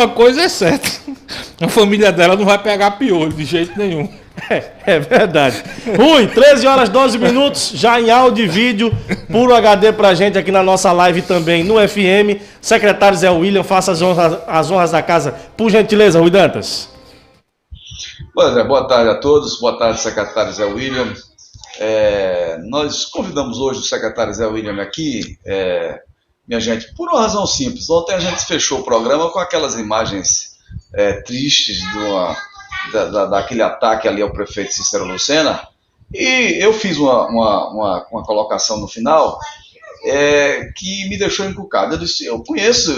Uma coisa é certa, a família dela não vai pegar piolho de jeito nenhum. É verdade. Rui, 13 horas 12 minutos, já em áudio e vídeo, puro HD pra gente aqui na nossa live também no FM. Secretário Zé William, faça as honras da casa, por gentileza, Rui Dantas. Pois é, boa tarde a todos, boa tarde, secretário Zé William. Nós convidamos hoje o secretário Zé William aqui, minha gente, por uma razão simples. Ontem a gente fechou o programa com aquelas imagens tristes daquele ataque ali ao prefeito Cícero Lucena, e eu fiz uma colocação no final que me deixou encucado. Eu disse, eu conheço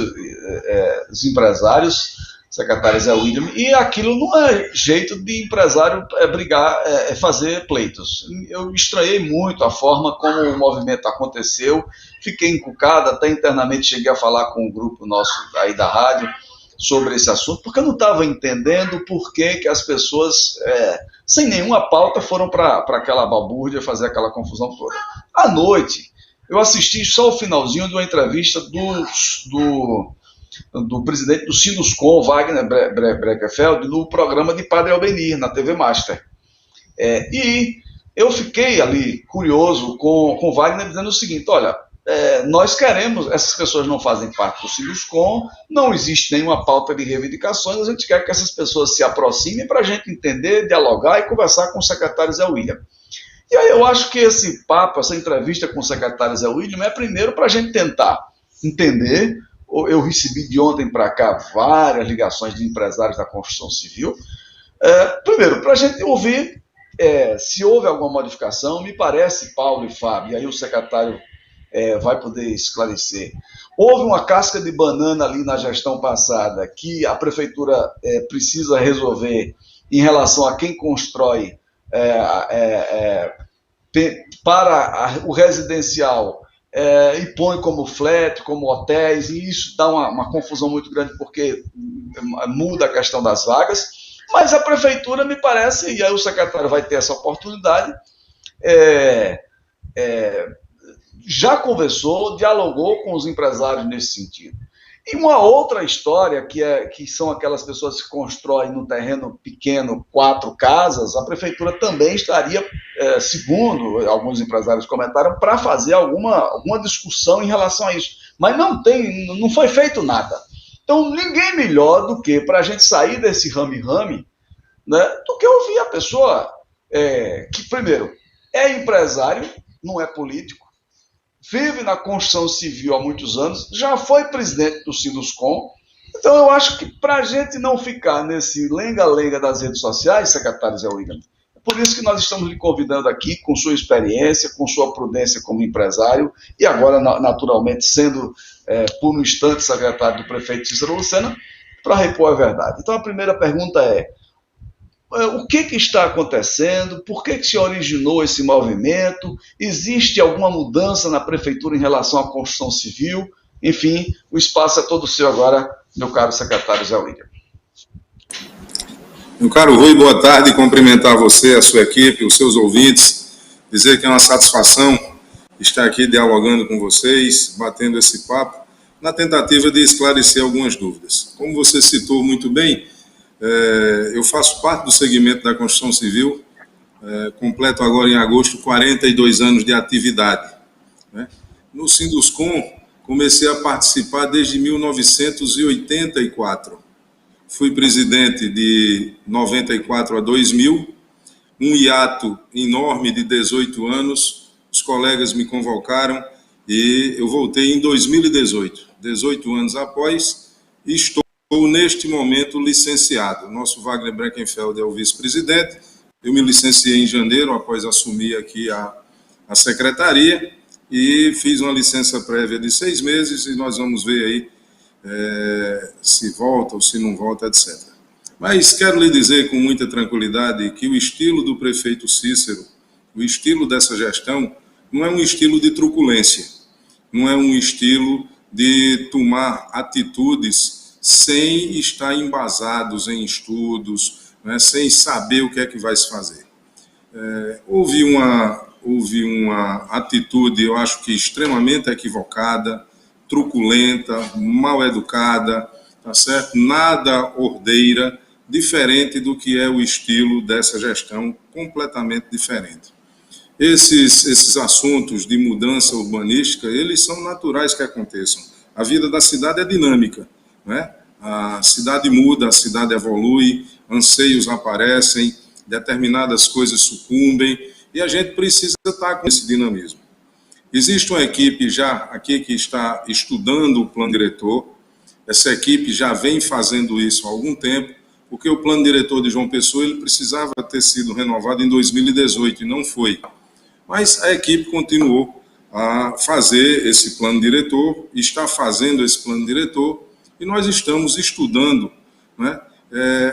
os empresários, secretário Zé William, e aquilo não é jeito de empresário brigar, fazer pleitos. Eu estranhei muito a forma como o movimento aconteceu, fiquei encucado, até internamente cheguei a falar com um grupo nosso aí da rádio sobre esse assunto, porque eu não estava entendendo por que as pessoas, sem nenhuma pauta, foram para aquela balbúrdia, fazer aquela confusão toda. À noite, eu assisti só o finalzinho de uma entrevista do presidente do Sinuscom, Wagner Breckerfeld, no programa de Padre Albenir, na TV Master. E eu fiquei ali curioso com o Wagner dizendo o seguinte, olha, nós queremos, essas pessoas não fazem parte do Sinuscom, não existe nenhuma pauta de reivindicações, a gente quer que essas pessoas se aproximem para a gente entender, dialogar e conversar com o secretário Zé William. E aí eu acho que esse papo, essa entrevista com o secretário Zé William é primeiro para a gente tentar entender. Eu recebi de ontem para cá várias ligações de empresários da construção civil. Primeiro, para a gente ouvir se houve alguma modificação, me parece, Paulo e Fábio, e aí o secretário vai poder esclarecer. Houve uma casca de banana ali na gestão passada que a prefeitura precisa resolver em relação a quem constrói para o residencial e põe como flat, como hotéis, e isso dá uma confusão muito grande porque muda a questão das vagas, mas a prefeitura me parece, e aí o secretário vai ter essa oportunidade, já conversou, dialogou com os empresários nesse sentido. E uma outra história, que são aquelas pessoas que constroem no terreno pequeno 4 casas, a prefeitura também estaria, segundo alguns empresários comentaram, para fazer alguma discussão em relação a isso. Mas não foi feito nada. Então, ninguém melhor do que, para a gente sair desse rame-rame, né, do que ouvir a pessoa que, primeiro, é empresário, não é político, vive na construção civil há muitos anos, já foi presidente do Sinuscom. Então eu acho que para a gente não ficar nesse lenga-lenga das redes sociais, secretário Zé William, é por isso que nós estamos lhe convidando aqui, com sua experiência, com sua prudência como empresário, e agora, naturalmente, sendo por um instante secretário do prefeito Cícero Lucena, para repor a verdade. Então a primeira pergunta o que está acontecendo? Por que se originou esse movimento? Existe alguma mudança na prefeitura em relação à construção civil? Enfim, o espaço é todo seu agora, meu caro secretário Zé William. Meu caro Rui, boa tarde, cumprimentar você, a sua equipe, os seus ouvintes, dizer que é uma satisfação estar aqui dialogando com vocês, batendo esse papo, na tentativa de esclarecer algumas dúvidas. Como você citou muito bem, eu faço parte do segmento da construção civil, completo agora em agosto 42 anos de atividade. Né? No Sinduscom, comecei a participar desde 1984. Fui presidente de 94 a 2000, um hiato enorme de 18 anos, os colegas me convocaram e eu voltei em 2018, 18 anos após, e estou neste momento licenciado. O nosso Wagner Breckenfeld é o vice-presidente, eu me licenciei em janeiro, após assumir aqui a secretaria, e fiz uma licença prévia de 6 meses, e nós vamos ver aí se volta ou se não volta, etc. Mas quero lhe dizer com muita tranquilidade que o estilo do prefeito Cícero, o estilo dessa gestão, não é um estilo de truculência, não é um estilo de tomar atitudes sem estar embasados em estudos, né, sem saber o que é que vai se fazer. Houve uma atitude, eu acho que extremamente equivocada, truculenta, mal educada, tá certo? Nada ordeira, diferente do que é o estilo dessa gestão, completamente diferente. Esses assuntos de mudança urbanística, eles são naturais que aconteçam. A vida da cidade é dinâmica, né? A cidade muda, a cidade evolui, anseios aparecem, determinadas coisas sucumbem, e a gente precisa estar com esse dinamismo. Existe uma equipe já aqui que está estudando o plano diretor. Essa equipe já vem fazendo isso há algum tempo, porque o plano diretor de João Pessoa ele precisava ter sido renovado em 2018 e não foi. Mas a equipe continuou a fazer esse plano diretor, está fazendo esse plano diretor, e nós estamos estudando, né,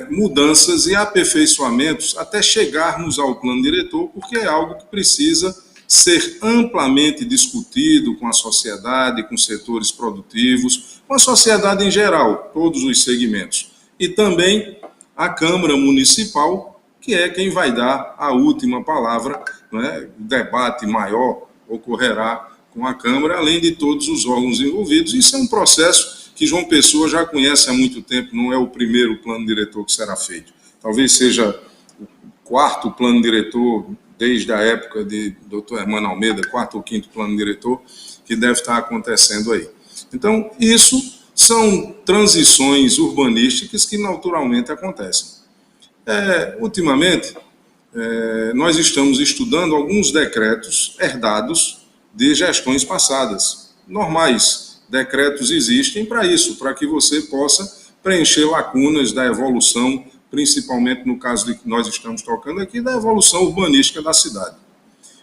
mudanças e aperfeiçoamentos até chegarmos ao plano diretor, porque é algo que precisa ser amplamente discutido com a sociedade, com setores produtivos, com a sociedade em geral, todos os segmentos. E também a Câmara Municipal, que é quem vai dar a última palavra, né? O debate maior ocorrerá com a Câmara, além de todos os órgãos envolvidos. Isso é um processo que João Pessoa já conhece há muito tempo, não é o primeiro plano diretor que será feito. Talvez seja o quarto plano diretor, desde a época de Dr. Hermano Almeida, quarto ou quinto plano diretor, que deve estar acontecendo aí. Então, isso são transições urbanísticas que naturalmente acontecem. Ultimamente, nós estamos estudando alguns decretos herdados de gestões passadas, normais. Decretos existem para isso, para que você possa preencher lacunas da evolução, principalmente no caso de que nós estamos tocando aqui, da evolução urbanística da cidade.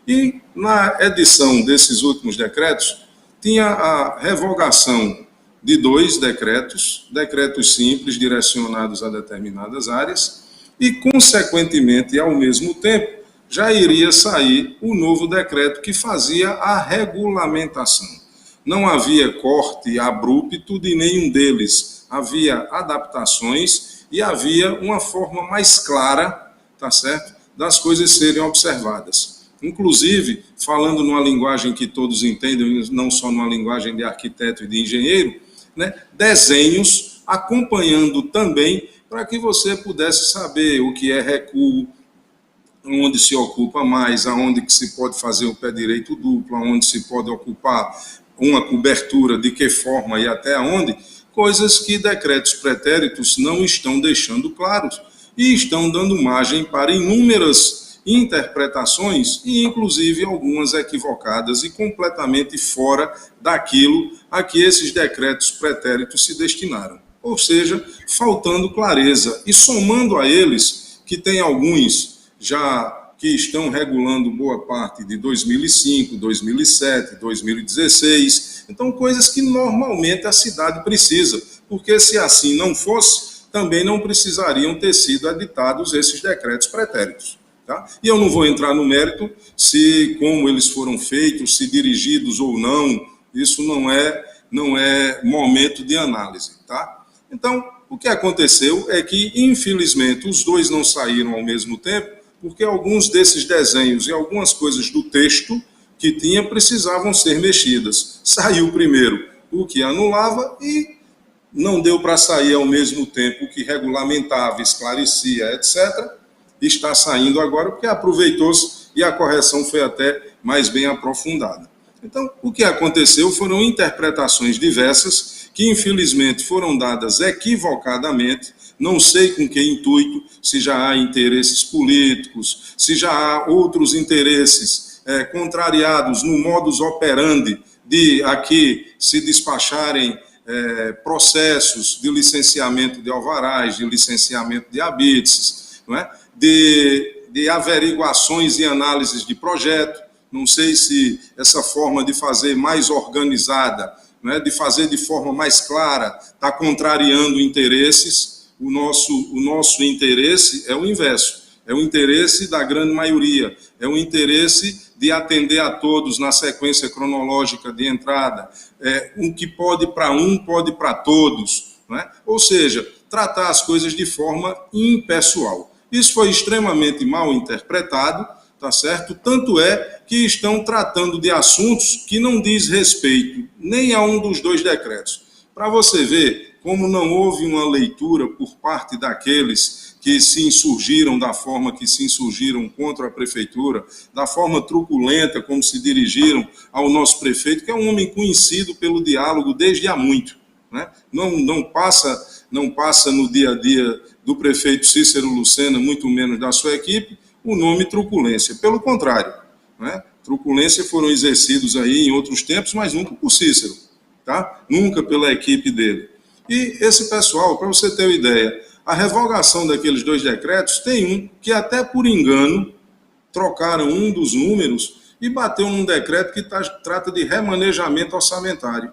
E na edição desses últimos decretos, tinha a revogação de 2 decretos simples direcionados a determinadas áreas, e, consequentemente, e ao mesmo tempo, já iria sair o novo decreto que fazia a regulamentação. Não havia corte abrupto de nenhum deles, havia adaptações e havia uma forma mais clara, tá certo, das coisas serem observadas. Inclusive, falando numa linguagem que todos entendem, não só numa linguagem de arquiteto e de engenheiro, né, desenhos acompanhando também para que você pudesse saber o que é recuo, onde se ocupa mais, aonde que se pode fazer o pé direito duplo, aonde se pode ocupar uma cobertura, de que forma e até onde, coisas que decretos pretéritos não estão deixando claros e estão dando margem para inúmeras interpretações e inclusive algumas equivocadas e completamente fora daquilo a que esses decretos pretéritos se destinaram. Ou seja, faltando clareza e somando a eles, que tem alguns já que estão regulando boa parte de 2005, 2007, 2016. Então, coisas que normalmente a cidade precisa, porque se assim não fosse, também não precisariam ter sido editados esses decretos pretéritos. Tá? E eu não vou entrar no mérito se como eles foram feitos, se dirigidos ou não, isso não é momento de análise. Tá? Então, o que aconteceu é que, infelizmente, os dois não saíram ao mesmo tempo, porque alguns desses desenhos e algumas coisas do texto que tinha precisavam ser mexidas. Saiu primeiro o que anulava e não deu para sair ao mesmo tempo o que regulamentava, esclarecia, etc. Está saindo agora porque aproveitou-se e a correção foi até mais bem aprofundada. Então, o que aconteceu foram interpretações diversas que, infelizmente, foram dadas equivocadamente. Não sei com que intuito, se já há interesses políticos, se já há outros interesses contrariados no modus operandi de aqui se despacharem processos de licenciamento de alvarás, de licenciamento de habite-se, não é? de averiguações e análises de projeto. Não sei se essa forma de fazer mais organizada, não é? De fazer de forma mais clara, está contrariando interesses. O nosso interesse é o inverso, é o interesse da grande maioria, é o interesse de atender a todos na sequência cronológica de entrada, o que pode para um, pode para todos, não é? Ou seja, tratar as coisas de forma impessoal. Isso foi extremamente mal interpretado, tá certo? Tanto é que estão tratando de assuntos que não diz respeito nem a um dos 2 decretos. Para você ver como não houve uma leitura por parte daqueles que se insurgiram da forma que se insurgiram contra a prefeitura, da forma truculenta como se dirigiram ao nosso prefeito, que é um homem conhecido pelo diálogo desde há muito, né? Não passa no dia a dia do prefeito Cícero Lucena, muito menos da sua equipe, o nome truculência. Pelo contrário, né? Truculência foram exercidos aí em outros tempos, mas nunca por Cícero, tá? Nunca pela equipe dele. E esse pessoal, para você ter uma ideia, a revogação daqueles 2 decretos, tem um que até por engano trocaram um dos números e bateu num decreto que trata de remanejamento orçamentário.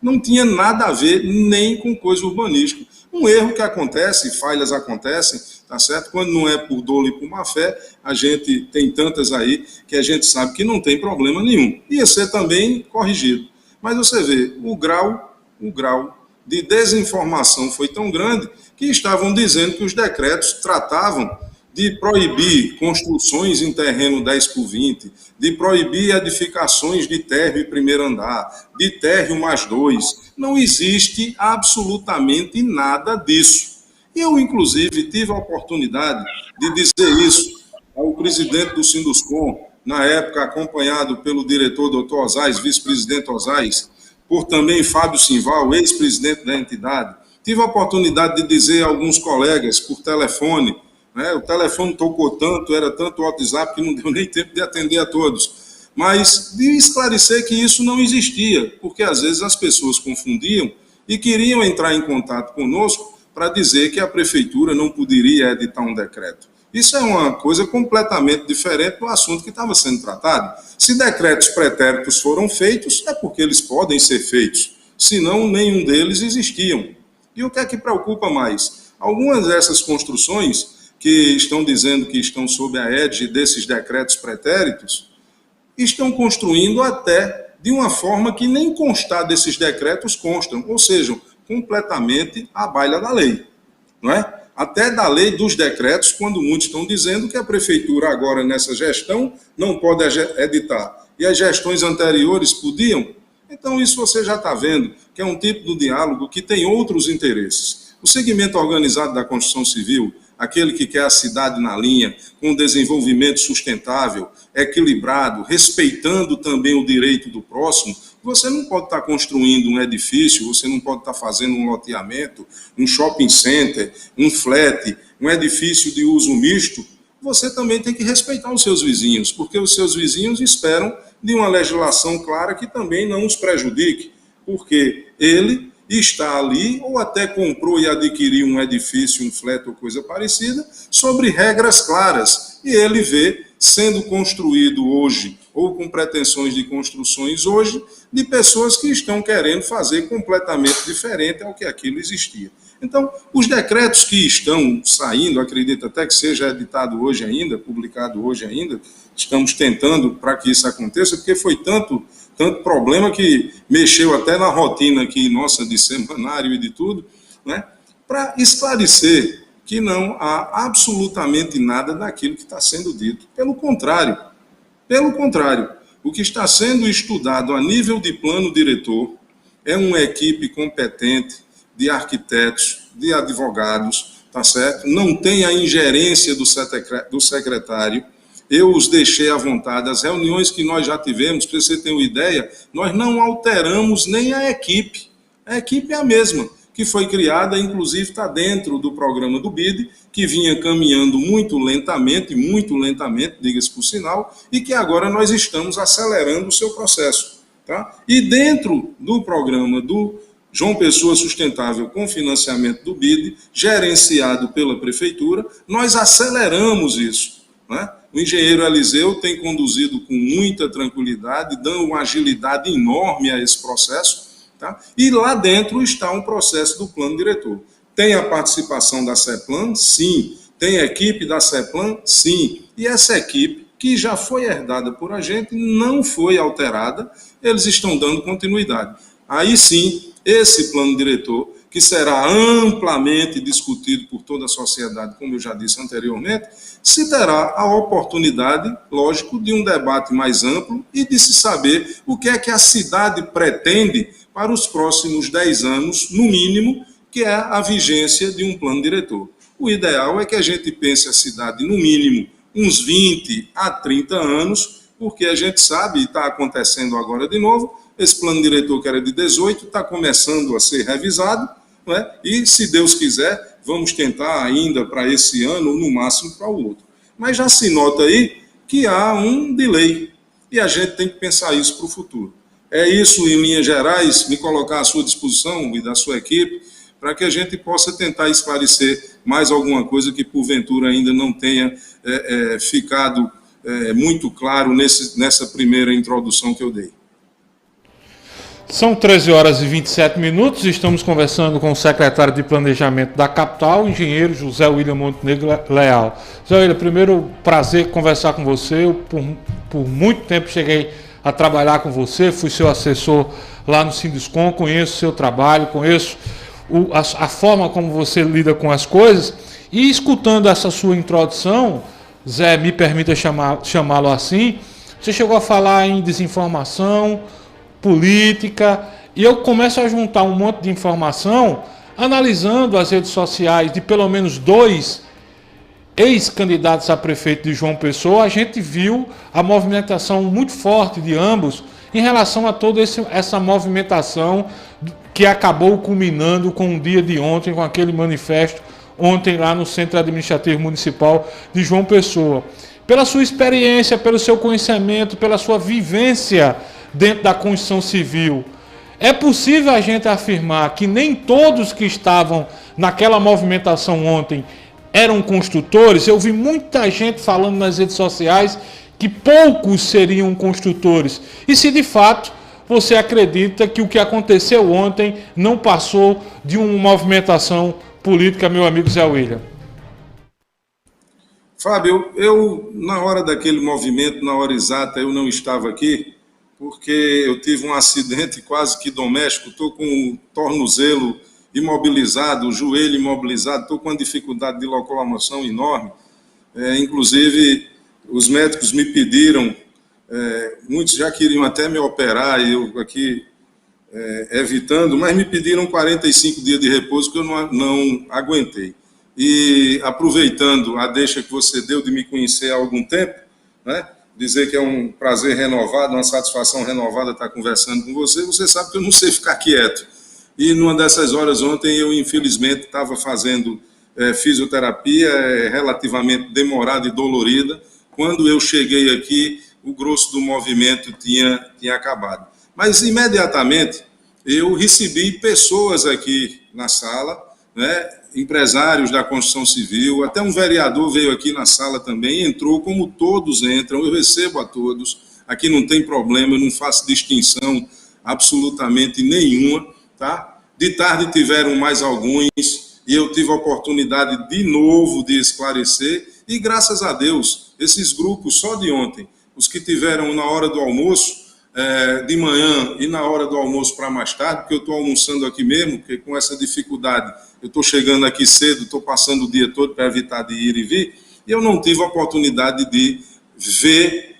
Não tinha nada a ver nem com coisa urbanística. Um erro que acontece, falhas acontecem, tá certo? Quando não é por dolo e por má fé, a gente tem tantas aí que a gente sabe que não tem problema nenhum. Ia ser também corrigido. Mas você vê, o grau de desinformação foi tão grande que estavam dizendo que os decretos tratavam de proibir construções em terreno 10x20, de proibir edificações de térreo e primeiro andar, de térreo mais 2. Não existe absolutamente nada disso. Eu, inclusive, tive a oportunidade de dizer isso ao presidente do Sinduscom, na época acompanhado pelo diretor Dr. Osais, vice-presidente Osais, por também Fábio Simval, ex-presidente da entidade. Tive a oportunidade de dizer a alguns colegas por telefone, né? O telefone tocou tanto, era tanto o WhatsApp que não deu nem tempo de atender a todos. Mas de esclarecer que isso não existia, porque às vezes as pessoas confundiam e queriam entrar em contato conosco para dizer que a prefeitura não poderia editar um decreto. Isso é uma coisa completamente diferente do assunto que estava sendo tratado. Se decretos pretéritos foram feitos, é porque eles podem ser feitos, senão nenhum deles existiam. E o que é que preocupa mais? Algumas dessas construções que estão dizendo que estão sob a égide desses decretos pretéritos, estão construindo até de uma forma que nem constar desses decretos constam, ou seja, completamente à baila da lei, não é? Até da lei dos decretos, quando muitos estão dizendo que a prefeitura agora nessa gestão não pode editar, e as gestões anteriores podiam. Então isso você já está vendo, que é um tipo de diálogo que tem outros interesses. O segmento organizado da construção civil, aquele que quer a cidade na linha, com desenvolvimento sustentável, equilibrado, respeitando também o direito do próximo, você não pode estar construindo um edifício, você não pode estar fazendo um loteamento, um shopping center, um flat, um edifício de uso misto. Você também tem que respeitar os seus vizinhos, porque os seus vizinhos esperam de uma legislação clara que também não os prejudique, porque ele está ali, ou até comprou e adquiriu um edifício, um flat ou coisa parecida, sobre regras claras. E ele vê sendo construído hoje, ou com pretensões de construções hoje, de pessoas que estão querendo fazer completamente diferente ao que aquilo existia. Então, os decretos que estão saindo, acredito até que seja editado hoje ainda, publicado hoje ainda, estamos tentando para que isso aconteça, porque foi tanto problema que mexeu até na rotina aqui nossa de semanário e de tudo, né? Para esclarecer que não há absolutamente nada daquilo que está sendo dito. Pelo contrário, o que está sendo estudado a nível de plano diretor é uma equipe competente de arquitetos, de advogados, tá certo? Não tem a ingerência do secretário. Eu os deixei à vontade. As reuniões que nós já tivemos, para você ter uma ideia, nós não alteramos nem a equipe. A equipe é a mesma, que foi criada, inclusive está dentro do programa do BID, que vinha caminhando muito lentamente, diga-se por sinal, e que agora nós estamos acelerando o seu processo. Tá? E dentro do programa do João Pessoa Sustentável com financiamento do BID, gerenciado pela Prefeitura, nós aceleramos isso. Né? O engenheiro Eliseu tem conduzido com muita tranquilidade, dando uma agilidade enorme a esse processo, tá? E lá dentro está um processo do plano diretor. Tem a participação da CEPLAN? Sim. Tem a equipe da CEPLAN? Sim. E essa equipe, que já foi herdada por a gente, não foi alterada, eles estão dando continuidade. Aí sim, esse plano diretor, que será amplamente discutido por toda a sociedade, como eu já disse anteriormente, se terá a oportunidade, lógico, de um debate mais amplo e de se saber o que é que a cidade pretende para os próximos 10 anos, no mínimo, que é a vigência de um plano diretor. O ideal é que a gente pense a cidade, no mínimo, uns 20 a 30 anos, porque a gente sabe, e está acontecendo agora de novo, esse plano diretor que era de 18 está começando a ser revisado, não é? E, se Deus quiser, vamos tentar ainda para esse ano, ou no máximo para o outro. Mas já se nota aí que há um delay, e a gente tem que pensar isso para o futuro. É isso, em linhas gerais, me colocar à sua disposição e da sua equipe, para que a gente possa tentar esclarecer mais alguma coisa que, porventura, ainda não tenha ficado muito claro nessa primeira introdução que eu dei. São 13 horas e 27 minutos, estamos conversando com o secretário de Planejamento da capital, o engenheiro José William Montenegro Leal. José William, primeiro, prazer conversar com você. Eu, por muito tempo, cheguei a trabalhar com você, fui seu assessor lá no Sinduscom, conheço o seu trabalho, conheço a forma como você lida com as coisas, e escutando essa sua introdução, Zé, me permita chamá-lo assim, você chegou a falar em desinformação, política, e eu começo a juntar um monte de informação, analisando as redes sociais de pelo menos 2 ex-candidatos a prefeito de João Pessoa. A gente viu a movimentação muito forte de ambos em relação a toda essa movimentação que acabou culminando com o dia de ontem, com aquele manifesto ontem lá no Centro Administrativo Municipal de João Pessoa. Pela sua experiência, pelo seu conhecimento, pela sua vivência dentro da Constituição Civil, é possível a gente afirmar que nem todos que estavam naquela movimentação ontem eram construtores? Eu vi muita gente falando nas redes sociais que poucos seriam construtores. E se de fato você acredita que o que aconteceu ontem não passou de uma movimentação política, meu amigo Zé William? Fábio, eu na hora daquele movimento, na hora exata, eu não estava aqui, porque eu tive um acidente quase que doméstico, estou com o tornozelo imobilizado, o joelho imobilizado, estou com uma dificuldade de locomoção enorme. Inclusive, os médicos me pediram, muitos já queriam até me operar, eu aqui evitando, mas me pediram 45 dias de repouso, que eu não aguentei. E aproveitando a deixa que você deu de me conhecer há algum tempo, né, dizer que é um prazer renovado, uma satisfação renovada estar conversando com você, você sabe que eu não sei ficar quieto. E numa dessas horas ontem eu, infelizmente, estava fazendo fisioterapia relativamente demorada e dolorida. Quando eu cheguei aqui, o grosso do movimento tinha acabado. Mas, imediatamente, eu recebi pessoas aqui na sala, né, empresários da construção civil, até um vereador veio aqui na sala também, entrou, como todos entram, eu recebo a todos, aqui não tem problema, eu não faço distinção absolutamente nenhuma, tá? De tarde tiveram mais alguns, e eu tive a oportunidade de novo de esclarecer, e graças a Deus, esses grupos só de ontem, os que tiveram na hora do almoço, de manhã e na hora do almoço para mais tarde, porque eu estou almoçando aqui mesmo, porque com essa dificuldade eu estou chegando aqui cedo, estou passando o dia todo para evitar de ir e vir, e eu não tive a oportunidade de ver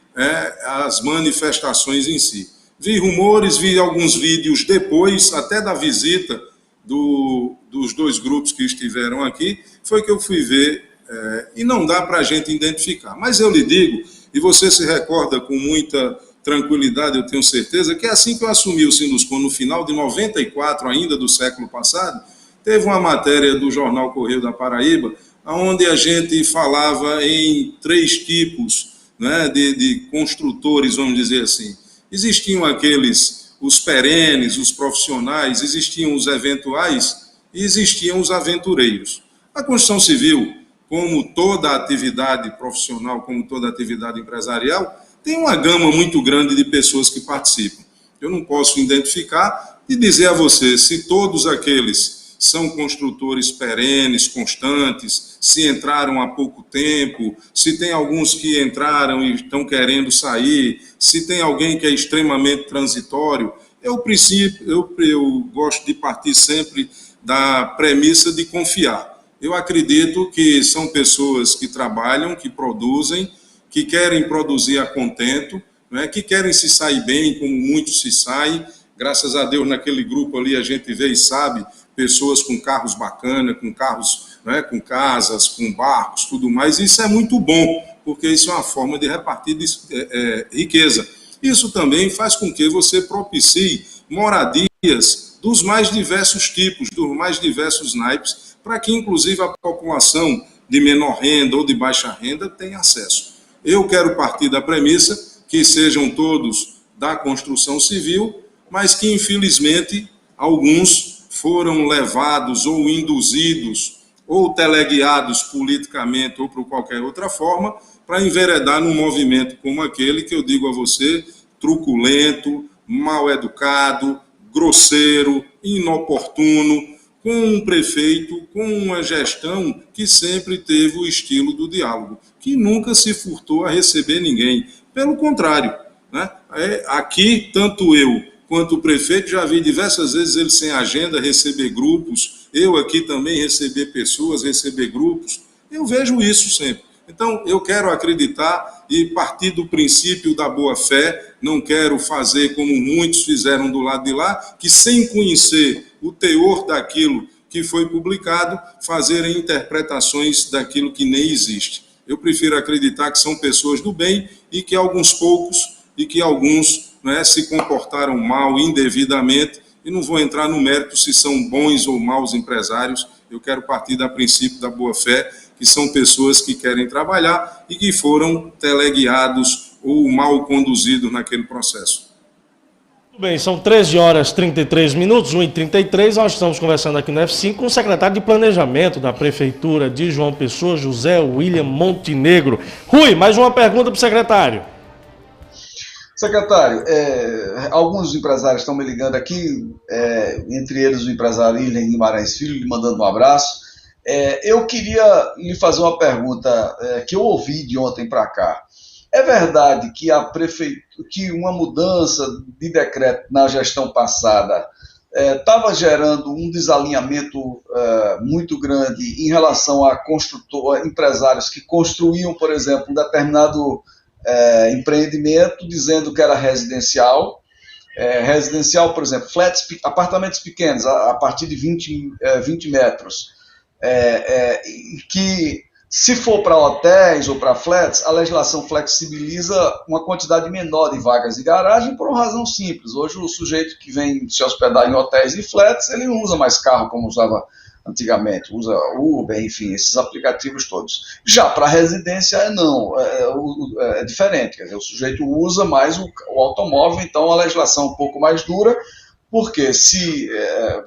as manifestações em si. Vi rumores, vi alguns vídeos depois, até da visita dos 2 grupos que estiveram aqui, foi que eu fui ver, e não dá para a gente identificar. Mas eu lhe digo, e você se recorda com muita tranquilidade, eu tenho certeza, que é assim que eu assumi o Sinduscom, no final de 94, ainda do século passado, teve uma matéria do jornal Correio da Paraíba, onde a gente falava em 3 tipos, né, de construtores, vamos dizer assim. Existiam os perenes, os profissionais, existiam os eventuais e existiam os aventureiros. A construção civil, como toda atividade profissional, como toda atividade empresarial, tem uma gama muito grande de pessoas que participam. Eu não posso identificar e dizer a você se todos aqueles são construtores perenes, constantes, se entraram há pouco tempo, se tem alguns que entraram e estão querendo sair, se tem alguém que é extremamente transitório. Eu gosto de partir sempre da premissa de confiar. Eu acredito que são pessoas que trabalham, que produzem, que querem produzir a contento, né, que querem se sair bem, como muitos se saem, Graças a Deus, naquele grupo ali, a gente vê e sabe pessoas com carros bacanas, com carros, né, com casas, com barcos, tudo mais. Isso é muito bom, porque isso é uma forma de repartir riqueza. Isso também faz com que você propicie moradias dos mais diversos tipos, dos mais diversos naipes, para que, inclusive, a população de menor renda ou de baixa renda tenha acesso. Eu quero partir da premissa que sejam todos da construção civil, mas que, infelizmente, alguns foram levados ou induzidos ou teleguiados politicamente ou por qualquer outra forma para enveredar num movimento como aquele que eu digo a você, truculento, mal educado, grosseiro, inoportuno, com um prefeito, com uma gestão que sempre teve o estilo do diálogo, que nunca se furtou a receber ninguém. Pelo contrário, né? Aqui, tanto eu quanto o prefeito, já vi diversas vezes ele sem agenda receber grupos, eu aqui também receber pessoas, receber grupos, eu vejo isso sempre. Então, eu quero acreditar e partir do princípio da boa-fé, não quero fazer como muitos fizeram do lado de lá, que sem conhecer o teor daquilo que foi publicado, fazerem interpretações daquilo que nem existe. Eu prefiro acreditar que são pessoas do bem e que alguns poucos e que alguns, né, se comportaram mal, indevidamente, e não vou entrar no mérito se são bons ou maus empresários. Eu quero partir do princípio da boa-fé, que são pessoas que querem trabalhar e que foram teleguiados ou mal conduzidos naquele processo. Muito bem, são 13h33, 1h33, nós estamos conversando aqui no F5 com o secretário de Planejamento da Prefeitura de João Pessoa, José William Montenegro. Rui, mais uma pergunta para o secretário. Secretário, alguns empresários estão me ligando aqui, entre eles o empresário William Guimarães Filho, lhe mandando um abraço. Eu queria lhe fazer uma pergunta que eu ouvi de ontem para cá. É verdade que que uma mudança de decreto na gestão passada estava gerando um desalinhamento muito grande em relação a empresários que construíam, por exemplo, um determinado empreendimento dizendo que era residencial, por exemplo, apartamentos pequenos, a partir de 20 metros, que se for para hotéis ou para flats, a legislação flexibiliza uma quantidade menor de vagas de garagem por uma razão simples. Hoje o sujeito que vem se hospedar em hotéis e flats, ele não usa mais carro como usava antigamente, usa Uber, enfim, esses aplicativos todos. Já para residência, não, é diferente, quer dizer, o sujeito usa mais o automóvel, então a legislação é um pouco mais dura, porque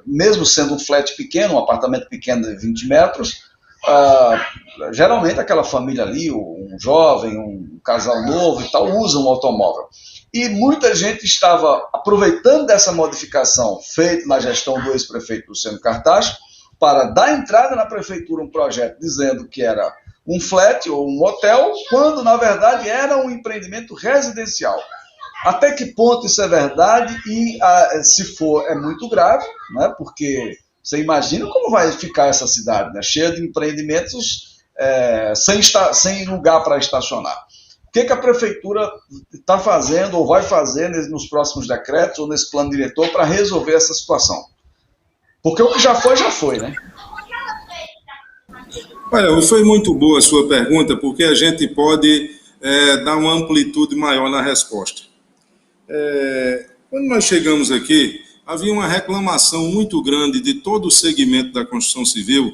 mesmo sendo um flat pequeno, um apartamento pequeno de 20 metros, geralmente aquela família ali, um jovem, um casal novo e tal, usa um automóvel. E muita gente estava aproveitando dessa modificação feita na gestão do ex-prefeito Luciano Cartacho, para dar entrada na prefeitura um projeto dizendo que era um flat ou um hotel, quando na verdade era um empreendimento residencial. Até que ponto isso é verdade e se for é muito grave, né? Porque você imagina como vai ficar essa cidade, né? Cheia de empreendimentos sem lugar para estacionar. O que a prefeitura está fazendo ou vai fazer nos próximos decretos ou nesse plano diretor para resolver essa situação? Porque o que já foi, né? Olha, foi muito boa a sua pergunta, porque a gente pode dar uma amplitude maior na resposta. Quando nós chegamos aqui, havia uma reclamação muito grande de todo o segmento da construção civil,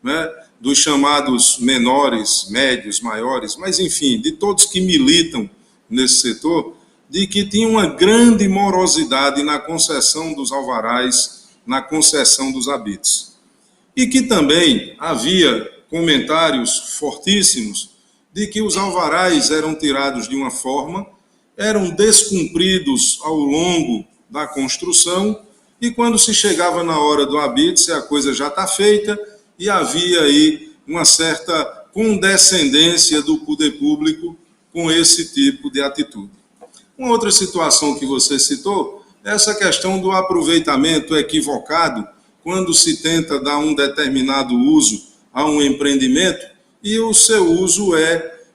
né, dos chamados menores, médios, maiores, mas enfim, de todos que militam nesse setor, de que tinha uma grande morosidade na concessão dos alvarás, na concessão dos habites. E que também havia comentários fortíssimos de que os alvarás eram tirados de uma forma, eram descumpridos ao longo da construção, e quando se chegava na hora do habite, a coisa já está feita, e havia aí uma certa condescendência do poder público com esse tipo de atitude. Uma outra situação que você citou, essa questão do aproveitamento equivocado, quando se tenta dar um determinado uso a um empreendimento, e o seu uso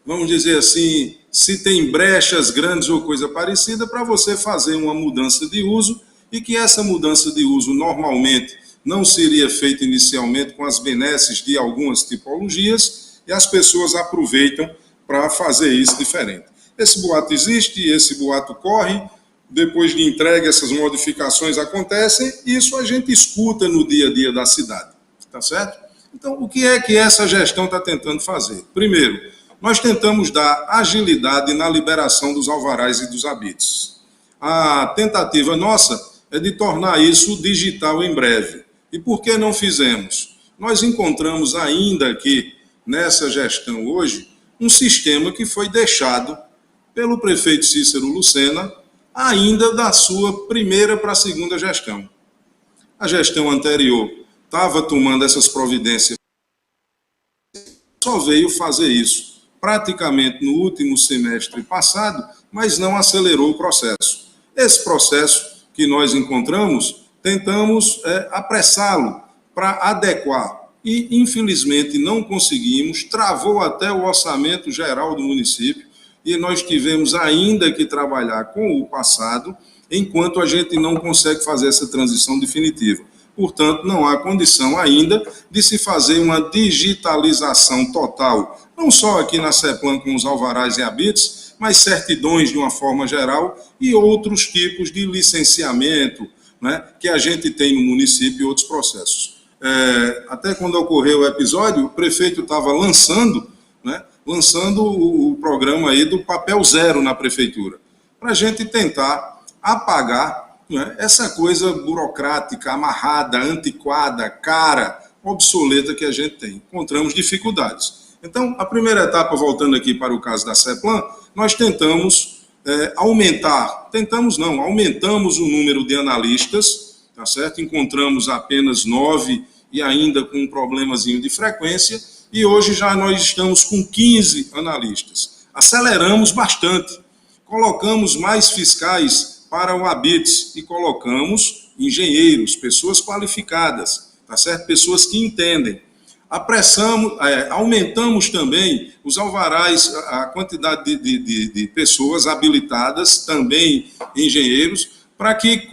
vamos dizer assim, se tem brechas grandes ou coisa parecida, para você fazer uma mudança de uso e que essa mudança de uso normalmente não seria feita inicialmente com as benesses de algumas tipologias, e as pessoas aproveitam para fazer isso diferente. Esse boato existe, esse boato corre, depois de entregue essas modificações acontecem, e isso a gente escuta no dia a dia da cidade, tá certo? Então, o que é que essa gestão está tentando fazer? Primeiro, nós tentamos dar agilidade na liberação dos alvarás e dos habites. A tentativa nossa é de tornar isso digital em breve. E por que não fizemos? Nós encontramos ainda aqui, nessa gestão hoje, um sistema que foi deixado pelo prefeito Cícero Lucena, ainda da sua primeira para a segunda gestão. A gestão anterior estava tomando essas providências, só veio fazer isso praticamente no último semestre passado, mas não acelerou o processo. Esse processo que nós encontramos, tentamos apressá-lo para adequar e, infelizmente, não conseguimos, travou até o orçamento geral do município, e nós tivemos ainda que trabalhar com o passado, enquanto a gente não consegue fazer essa transição definitiva. Portanto, não há condição ainda de se fazer uma digitalização total, não só aqui na CEPLAN com os alvarás e habites, mas certidões de uma forma geral e outros tipos de licenciamento, né, que a gente tem no município e outros processos. Até quando ocorreu o episódio, o prefeito estava lançando o programa aí do papel zero na prefeitura, para a gente tentar apagar, né, essa coisa burocrática, amarrada, antiquada, cara, obsoleta que a gente tem. Encontramos dificuldades. Então, a primeira etapa, voltando aqui para o caso da CEPLAN, nós aumentamos o número de analistas, tá certo? Encontramos apenas 9 e ainda com um problemazinho de frequência, e hoje já nós estamos com 15 analistas. Aceleramos bastante, colocamos mais fiscais para o habites e colocamos engenheiros, pessoas qualificadas, tá certo? Pessoas que entendem. Aumentamos também os alvarás, a quantidade de pessoas habilitadas, também engenheiros, para que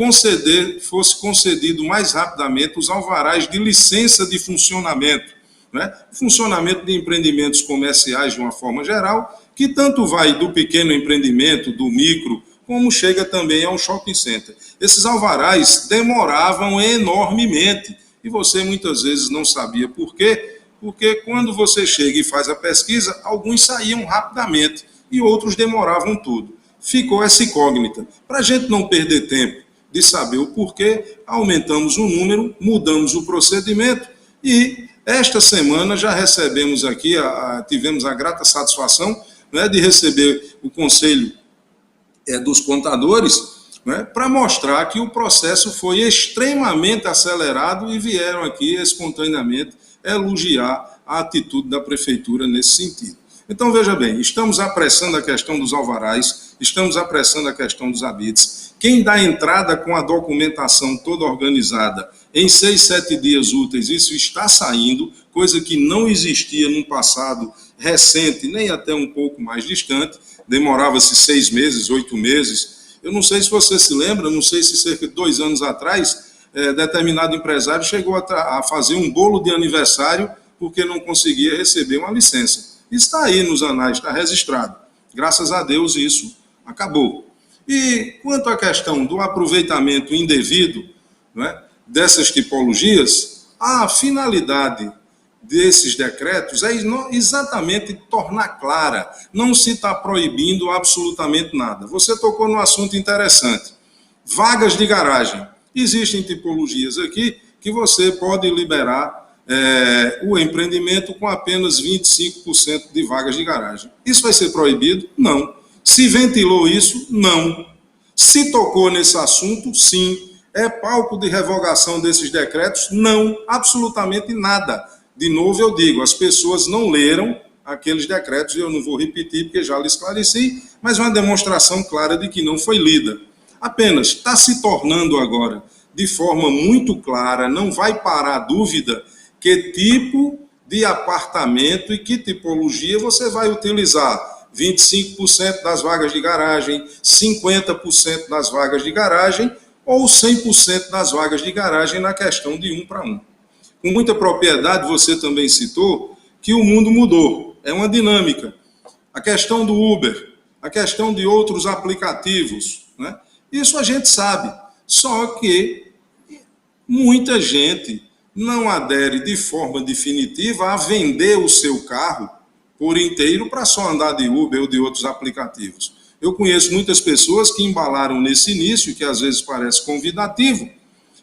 fosse concedido mais rapidamente os alvarás de licença de funcionamento, né? Funcionamento de empreendimentos comerciais de uma forma geral, que tanto vai do pequeno empreendimento, do micro, como chega também ao shopping center. Esses alvarás demoravam enormemente, e você muitas vezes não sabia por quê, porque quando você chega e faz a pesquisa, alguns saíam rapidamente e outros demoravam tudo. Ficou essa incógnita. Para a gente não perder tempo de saber o porquê, aumentamos o número, mudamos o procedimento e esta semana já recebemos aqui, tivemos a grata satisfação, né, de receber o Conselho dos Contadores, né, para mostrar que o processo foi extremamente acelerado e vieram aqui espontaneamente elogiar a atitude da Prefeitura nesse sentido. Então, veja bem, estamos apressando a questão dos alvarás, estamos apressando a questão dos habites. Quem dá entrada com a documentação toda organizada em 6, 7 dias úteis, isso está saindo, coisa que não existia no passado recente, nem até um pouco mais distante, demorava-se 6 meses, 8 meses. Eu não sei se você se lembra, não sei se cerca de 2 anos atrás, determinado empresário chegou a fazer um bolo de aniversário porque não conseguia receber uma licença. Está aí nos anais, está registrado. Graças a Deus isso acabou. E quanto à questão do aproveitamento indevido, né, dessas tipologias, a finalidade desses decretos é exatamente tornar clara, não se está proibindo absolutamente nada. Você tocou num assunto interessante. Vagas de garagem. Existem tipologias aqui que você pode liberar o empreendimento com apenas 25% de vagas de garagem. Isso vai ser proibido? Não. Se ventilou isso? Não. Se tocou nesse assunto? Sim. É palco de revogação desses decretos? Não. Absolutamente nada. De novo eu digo, as pessoas não leram aqueles decretos, e eu não vou repetir porque já lhe esclareci, mas uma demonstração clara de que não foi lida. Apenas está se tornando agora, de forma muito clara, não vai parar a dúvida, que tipo de apartamento e que tipologia você vai utilizar. 25% das vagas de garagem, 50% das vagas de garagem, ou 100% das vagas de garagem na questão de 1 para 1. Com muita propriedade, você também citou que o mundo mudou, é uma dinâmica. A questão do Uber, a questão de outros aplicativos, né? Isso a gente sabe, só que muita gente não adere de forma definitiva a vender o seu carro por inteiro para só andar de Uber ou de outros aplicativos. Eu conheço muitas pessoas que embalaram nesse início, que às vezes parece convidativo,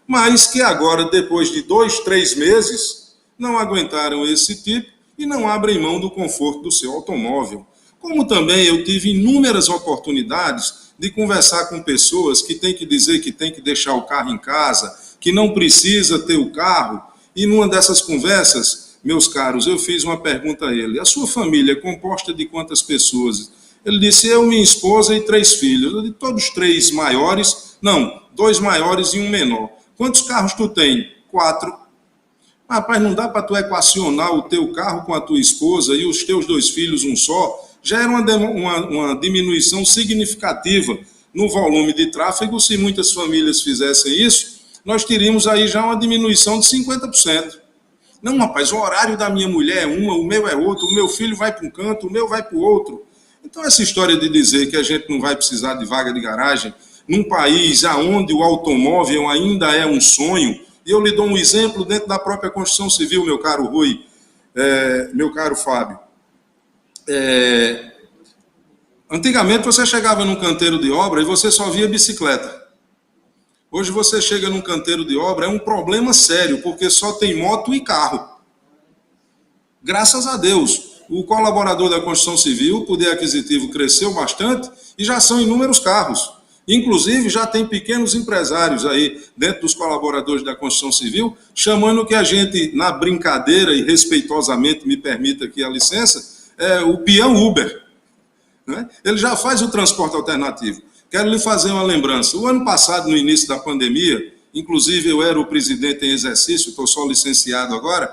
mas que agora, depois de 2, 3 meses, não aguentaram esse tipo e não abrem mão do conforto do seu automóvel. Como também eu tive inúmeras oportunidades de conversar com pessoas que têm que dizer que tem que deixar o carro em casa, que não precisa ter o carro, e numa dessas conversas, meus caros, eu fiz uma pergunta a ele: a sua família é composta de quantas pessoas? Ele disse: eu, minha esposa e 3 filhos. Eu disse: todos 3 maiores? Não, 2 maiores e 1 menor. Quantos carros tu tem? 4. Rapaz, não dá para tu equacionar o teu carro com a tua esposa e os teus 2 filhos um só? Já era uma diminuição significativa no volume de tráfego. Se muitas famílias fizessem isso, nós teríamos aí já uma diminuição de 50%. Não, rapaz, o horário da minha mulher é uma, o meu é outro, o meu filho vai para um canto, o meu vai para o outro. Então, essa história de dizer que a gente não vai precisar de vaga de garagem, num país onde o automóvel ainda é um sonho, e eu lhe dou um exemplo dentro da própria Constituição Civil, meu caro Rui, meu caro Fábio. Antigamente você chegava num canteiro de obra e você só via bicicleta. Hoje você chega num canteiro de obra, é um problema sério, porque só tem moto e carro. Graças a Deus, o colaborador da Constituição Civil, o poder aquisitivo cresceu bastante e já são inúmeros carros. Inclusive, já tem pequenos empresários aí, dentro dos colaboradores da Constituição Civil, chamando que a gente, na brincadeira e respeitosamente, me permita aqui a licença, o peão Uber. Né? Ele já faz o transporte alternativo. Quero lhe fazer uma lembrança. O ano passado, no início da pandemia, inclusive eu era o presidente em exercício, estou só licenciado agora,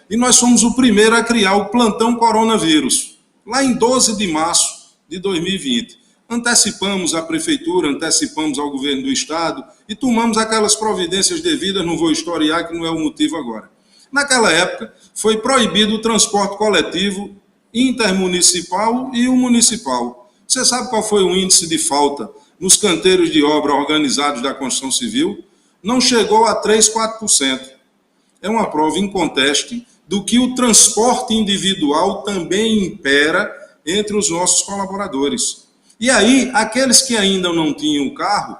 e nós fomos o primeiro a criar o plantão coronavírus, lá em 12 de março de 2020. Antecipamos a prefeitura, antecipamos ao governo do estado e tomamos aquelas providências devidas, não vou historiar, que não é o motivo agora. Naquela época, foi proibido o transporte coletivo intermunicipal e o municipal. Você sabe qual foi o índice de falta nos canteiros de obra organizados da construção civil? Não chegou a 3%, 4%. É uma prova inconteste do que o transporte individual também impera entre os nossos colaboradores. E aí, aqueles que ainda não tinham o carro,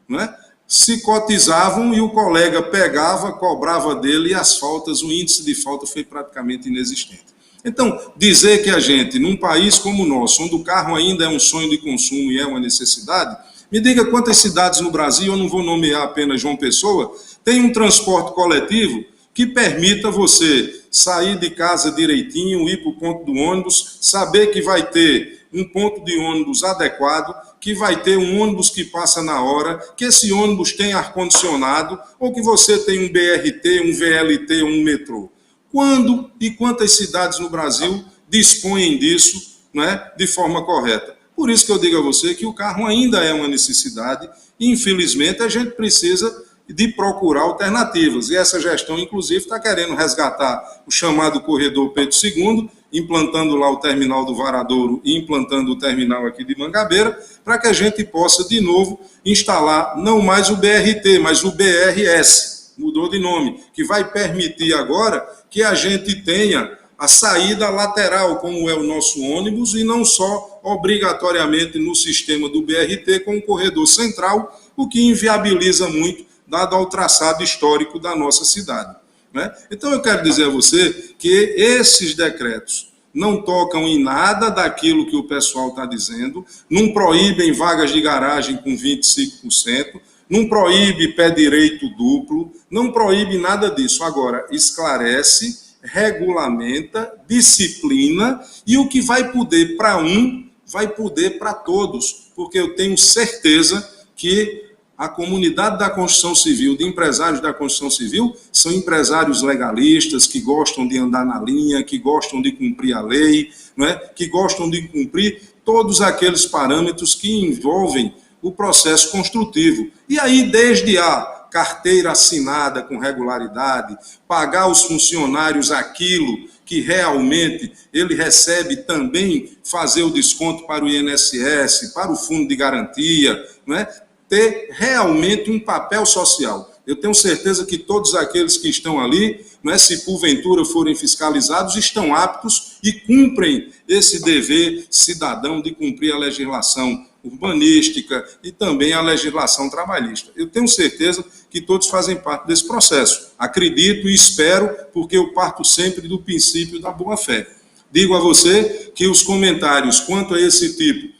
né, se cotizavam e o colega pegava, cobrava dele e as faltas, o índice de falta foi praticamente inexistente. Então, dizer que a gente, num país como o nosso, onde o carro ainda é um sonho de consumo e é uma necessidade, me diga quantas cidades no Brasil, eu não vou nomear apenas João Pessoa, tem um transporte coletivo que permita você sair de casa direitinho, ir para o ponto do ônibus, saber que vai ter um ponto de ônibus adequado, que vai ter um ônibus que passa na hora, que esse ônibus tem ar-condicionado, ou que você tem um BRT, um VLT, um metrô. Quando e quantas cidades no Brasil dispõem disso, né, de forma correta? Por isso que eu digo a você que o carro ainda é uma necessidade e, infelizmente, a gente precisa de procurar alternativas. E essa gestão, inclusive, está querendo resgatar o chamado corredor Pedro II, implantando lá o terminal do Varadouro e implantando o terminal aqui de Mangabeira, para que a gente possa, de novo, instalar não mais o BRT, mas o BRS, mudou de nome, que vai permitir agora que a gente tenha a saída lateral, como é o nosso ônibus, e não só obrigatoriamente no sistema do BRT com o corredor central, o que inviabiliza muito, dado ao traçado histórico da nossa cidade. Né? Então eu quero dizer a você que esses decretos não tocam em nada daquilo que o pessoal está dizendo, não proíbem vagas de garagem com 25%, não proíbe pé direito duplo, não proíbe nada disso. Agora, esclarece, regulamenta, disciplina, e o que vai poder para um, vai poder para todos, porque eu tenho certeza que a comunidade da construção civil, de empresários da construção civil, são empresários legalistas, que gostam de andar na linha, que gostam de cumprir a lei, não é? Que gostam de cumprir todos aqueles parâmetros que envolvem o processo construtivo. E aí, desde a carteira assinada com regularidade, pagar aos funcionários aquilo que realmente ele recebe, também fazer o desconto para o INSS, para o Fundo de Garantia, não é? Ter realmente um papel social. Eu tenho certeza que todos aqueles que estão ali, não é, se porventura forem fiscalizados, estão aptos e cumprem esse dever cidadão de cumprir a legislação urbanística e também a legislação trabalhista. Eu tenho certeza que todos fazem parte desse processo. Acredito e espero, porque eu parto sempre do princípio da boa-fé. Digo a você que os comentários quanto a esse tipo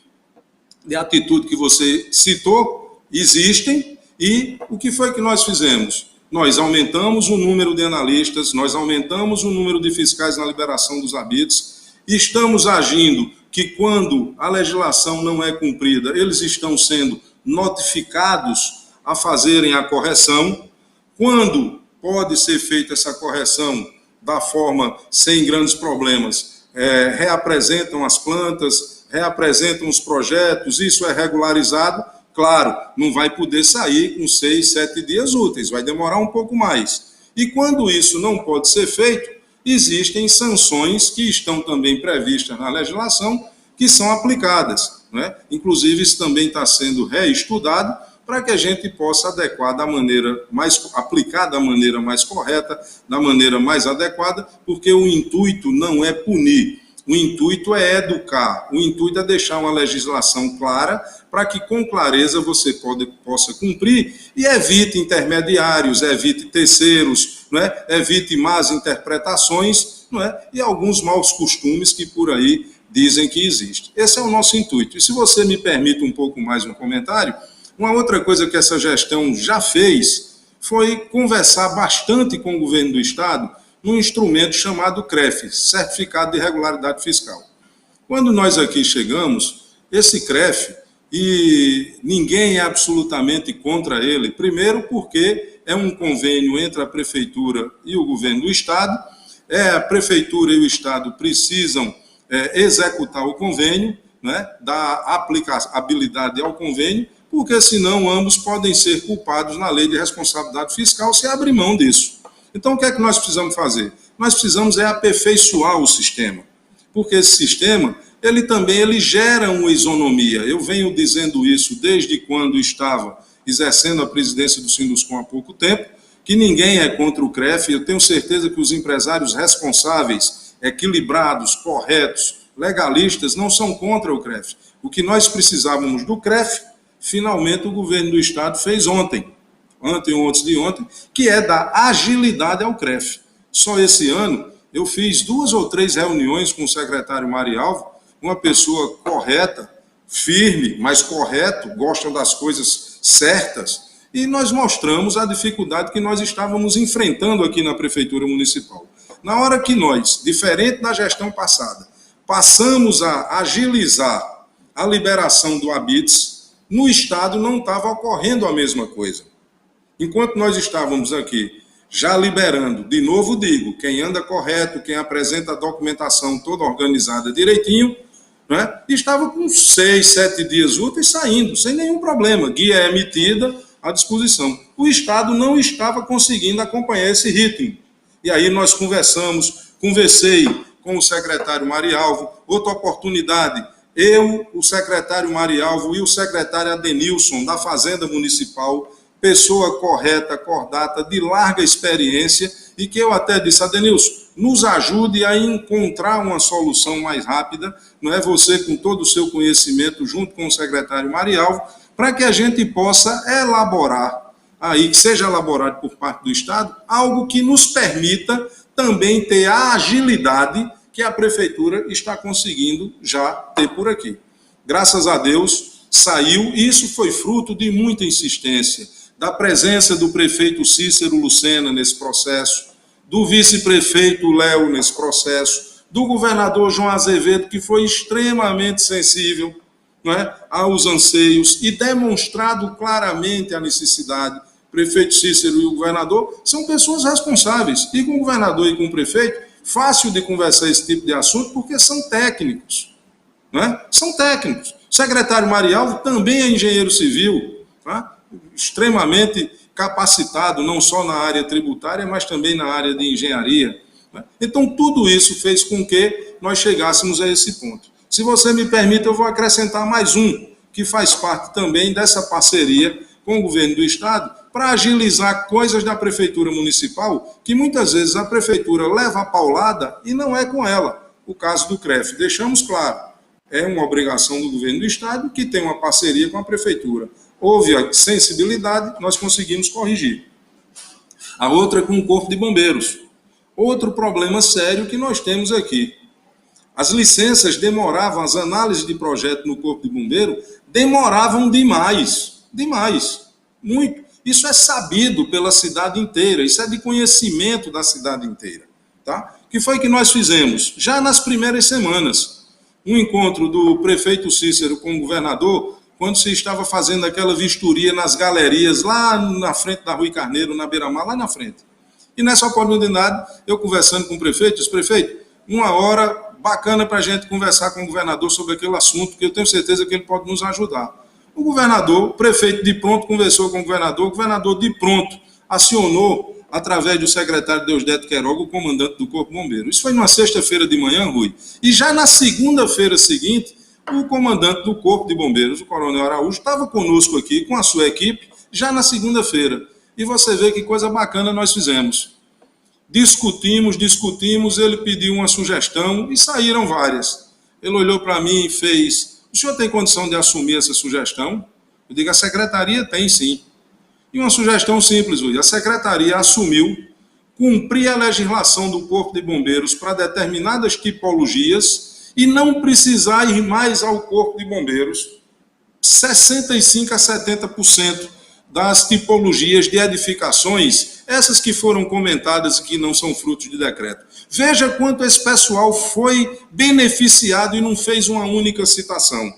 de atitude que você citou existem, e o que foi que nós fizemos? Nós aumentamos o número de analistas, nós aumentamos o número de fiscais na liberação dos habites, e estamos agindo que quando a legislação não é cumprida, eles estão sendo notificados a fazerem a correção. Quando pode ser feita essa correção da forma sem grandes problemas, reapresentam as plantas, reapresentam os projetos, isso é regularizado. Claro, não vai poder sair com 6, 7 dias úteis, vai demorar um pouco mais. E quando isso não pode ser feito, existem sanções que estão também previstas na legislação, que são aplicadas, né? Inclusive, isso também está sendo reestudado para que a gente possa adequar da maneira mais, aplicar da maneira mais correta, da maneira mais adequada, porque o intuito não é punir, o intuito é educar, o intuito é deixar uma legislação clara para que com clareza você possa cumprir e evite intermediários, evite terceiros, não é? Evite más interpretações, não é? E alguns maus costumes que por aí dizem que existem. Esse é o nosso intuito. E se você me permite um pouco mais um comentário, uma outra coisa que essa gestão já fez foi conversar bastante com o governo do Estado num instrumento chamado CREF, Certificado de Regularidade Fiscal. Quando nós aqui chegamos, esse CREF, e ninguém é absolutamente contra ele, primeiro porque é um convênio entre a Prefeitura e o governo do Estado, a Prefeitura e o Estado precisam executar o convênio, né, dar aplicabilidade ao convênio, porque senão ambos podem ser culpados na lei de responsabilidade fiscal se abrir mão disso. Então, o que é que nós precisamos fazer? Nós precisamos aperfeiçoar o sistema, porque esse sistema, ele gera uma isonomia. Eu venho dizendo isso desde quando estava exercendo a presidência do Sinduscom há pouco tempo, que ninguém é contra o CREF. Eu tenho certeza que os empresários responsáveis, equilibrados, corretos, legalistas, não são contra o CREF. O que nós precisávamos do CREF, finalmente o governo do Estado fez ontem ou antes de ontem, que é dar agilidade ao CREF. Só esse ano eu fiz 2 ou 3 reuniões com o secretário Marialvo, uma pessoa correta, firme, mas correto, gosta das coisas certas, e nós mostramos a dificuldade que nós estávamos enfrentando aqui na Prefeitura Municipal. Na hora que nós, diferente da gestão passada, passamos a agilizar a liberação do habites, no Estado não estava ocorrendo a mesma coisa. Enquanto nós estávamos aqui já liberando, de novo digo, quem anda correto, quem apresenta a documentação toda organizada direitinho, né, estava com 6, 7 dias úteis saindo, sem nenhum problema, guia emitida à disposição. O Estado não estava conseguindo acompanhar esse ritmo. E aí nós conversei com o secretário Marialvo, outra oportunidade, eu, o secretário Marialvo e o secretário Adenilson, da Fazenda Municipal, pessoa correta, cordata, de larga experiência, e que eu até disse, Adenilson, nos ajude a encontrar uma solução mais rápida, não é você com todo o seu conhecimento, junto com o secretário Marialvo, para que a gente possa elaborar, aí, que seja elaborado por parte do Estado, algo que nos permita também ter a agilidade que a Prefeitura está conseguindo já ter por aqui. Graças a Deus, saiu, e isso foi fruto de muita insistência, da presença do prefeito Cícero Lucena nesse processo, do vice-prefeito Léo nesse processo, do governador João Azevedo, que foi extremamente sensível, não é, aos anseios e demonstrado claramente a necessidade. O prefeito Cícero e o governador são pessoas responsáveis, e com o governador e com o prefeito, fácil de conversar esse tipo de assunto, porque são técnicos, não é? São técnicos. O secretário Marialvo também é engenheiro civil, tá? Extremamente capacitado, não só na área tributária, mas também na área de engenharia. Né? Então, tudo isso fez com que nós chegássemos a esse ponto. Se você me permite, eu vou acrescentar mais um, que faz parte também dessa parceria com o governo do Estado, para agilizar coisas da Prefeitura Municipal, que muitas vezes a Prefeitura leva a paulada e não é com ela. O caso do CREF, deixamos claro, é uma obrigação do governo do Estado que tem uma parceria com a Prefeitura. Houve a sensibilidade, nós conseguimos corrigir. A outra é com o Corpo de Bombeiros. Outro problema sério que nós temos aqui. As licenças demoravam, as análises de projeto no Corpo de Bombeiro demoravam demais, muito. Isso é sabido pela cidade inteira, isso é de conhecimento da cidade inteira. Tá? O que foi que nós fizemos? Já nas primeiras semanas, um encontro do prefeito Cícero com o governador, quando se estava fazendo aquela vistoria nas galerias, lá na frente da Rui Carneiro, na Beira-Mar, lá na frente. E nessa oportunidade, eu conversando com o prefeito, disse, prefeito, uma hora bacana para a gente conversar com o governador sobre aquele assunto, que eu tenho certeza que ele pode nos ajudar. O governador, o prefeito de pronto conversou com o governador de pronto acionou, através do secretário Deusdedito Queiroga, o comandante do Corpo de Bombeiro. Isso foi numa sexta-feira de manhã, Rui. E já na segunda-feira seguinte, o comandante do Corpo de Bombeiros, o Coronel Araújo, estava conosco aqui com a sua equipe, já na segunda-feira. E você vê que coisa bacana nós fizemos. Discutimos, ele pediu uma sugestão e saíram várias. Ele olhou para mim e fez, o senhor tem condição de assumir essa sugestão? Eu digo, a secretaria tem sim. E uma sugestão simples, Rui, a secretaria assumiu cumprir a legislação do Corpo de Bombeiros para determinadas tipologias e não precisar ir mais ao Corpo de Bombeiros 65% a 70% das tipologias de edificações, essas que foram comentadas e que não são frutos de decreto. Veja quanto esse pessoal foi beneficiado e não fez uma única citação.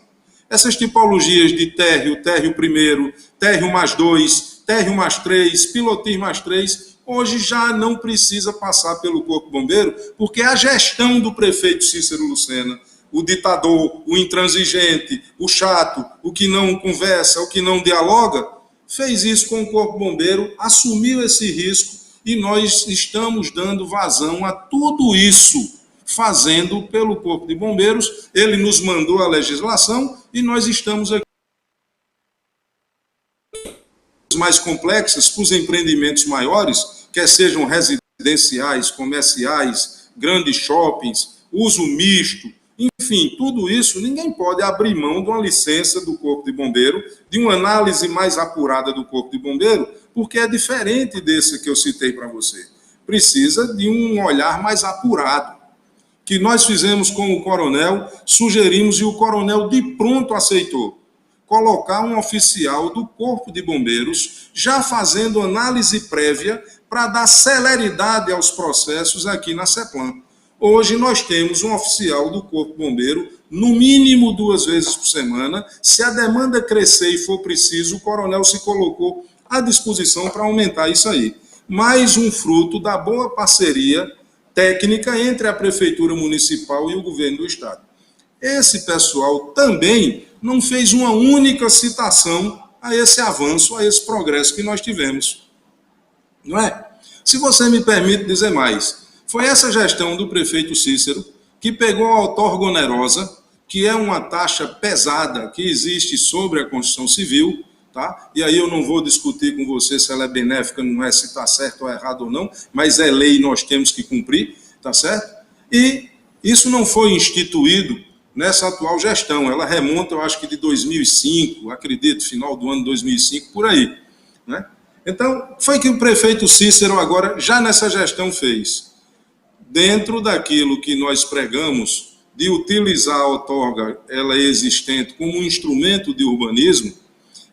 Essas tipologias de térreo primeiro, térreo mais 2, térreo mais 3, pilotis mais 3, hoje já não precisa passar pelo Corpo Bombeiro, porque a gestão do prefeito Cícero Lucena, o ditador, o intransigente, o chato, o que não conversa, o que não dialoga, fez isso com o Corpo Bombeiro, assumiu esse risco e nós estamos dando vazão a tudo isso, fazendo pelo Corpo de Bombeiros. Ele nos mandou a legislação e nós estamos aqui mais complexas para os empreendimentos maiores, quer sejam residenciais, comerciais, grandes shoppings, uso misto, enfim, tudo isso, ninguém pode abrir mão de uma licença do Corpo de Bombeiro, de uma análise mais apurada do Corpo de Bombeiro, porque é diferente desse que eu citei para você. Precisa de um olhar mais apurado, que nós fizemos com o coronel, sugerimos e o coronel de pronto aceitou. Colocar um oficial do Corpo de Bombeiros já fazendo análise prévia para dar celeridade aos processos aqui na CEPLAN. Hoje nós temos um oficial do Corpo Bombeiro, no mínimo 2 vezes por semana. Se a demanda crescer e for preciso, o coronel se colocou à disposição para aumentar isso aí. Mais um fruto da boa parceria técnica entre a Prefeitura Municipal e o Governo do Estado. Esse pessoal também não fez uma única citação a esse avanço, a esse progresso que nós tivemos. Não é? Se você me permite dizer mais, foi essa gestão do prefeito Cícero que pegou a outorga onerosa, que é uma taxa pesada que existe sobre a construção civil, tá? E aí eu não vou discutir com você se ela é benéfica, não é, se está certo ou errado ou não, mas é lei e nós temos que cumprir, tá certo? E isso não foi instituído nessa atual gestão, ela remonta, eu acho que de 2005, acredito, final do ano de 2005, por aí, né? Então, foi que o prefeito Cícero agora, já nessa gestão, fez. Dentro daquilo que nós pregamos, de utilizar a outorga, ela existente, como um instrumento de urbanismo,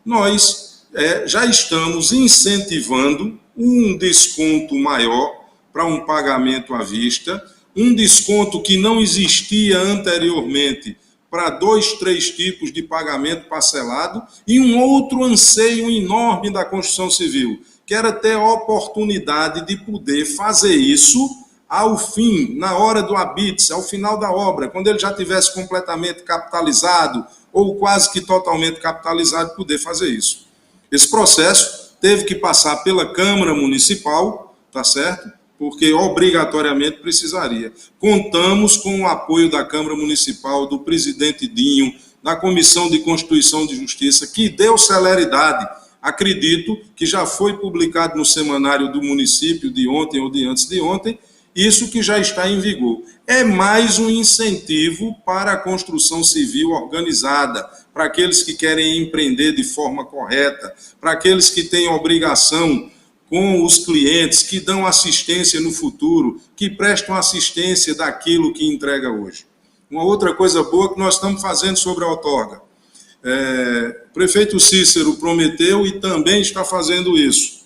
nós já estamos incentivando um desconto maior para um pagamento à vista, um desconto que não existia anteriormente para 2, 3 tipos de pagamento parcelado e um outro anseio enorme da construção civil, que era ter a oportunidade de poder fazer isso ao fim, na hora do habite, ao final da obra, quando ele já tivesse completamente capitalizado, ou quase que totalmente capitalizado poder fazer isso. Esse processo teve que passar pela Câmara Municipal, tá certo? Porque obrigatoriamente precisaria. Contamos com o apoio da Câmara Municipal, do presidente Dinho, da Comissão de Constituição e Justiça, que deu celeridade. Acredito que já foi publicado no semanário do município de ontem ou de antes de ontem, isso que já está em vigor. É mais um incentivo para a construção civil organizada, para aqueles que querem empreender de forma correta, para aqueles que têm obrigação com os clientes, que dão assistência no futuro, que prestam assistência daquilo que entrega hoje. Uma outra coisa boa que nós estamos fazendo sobre a outorga. O prefeito Cícero prometeu e também está fazendo isso.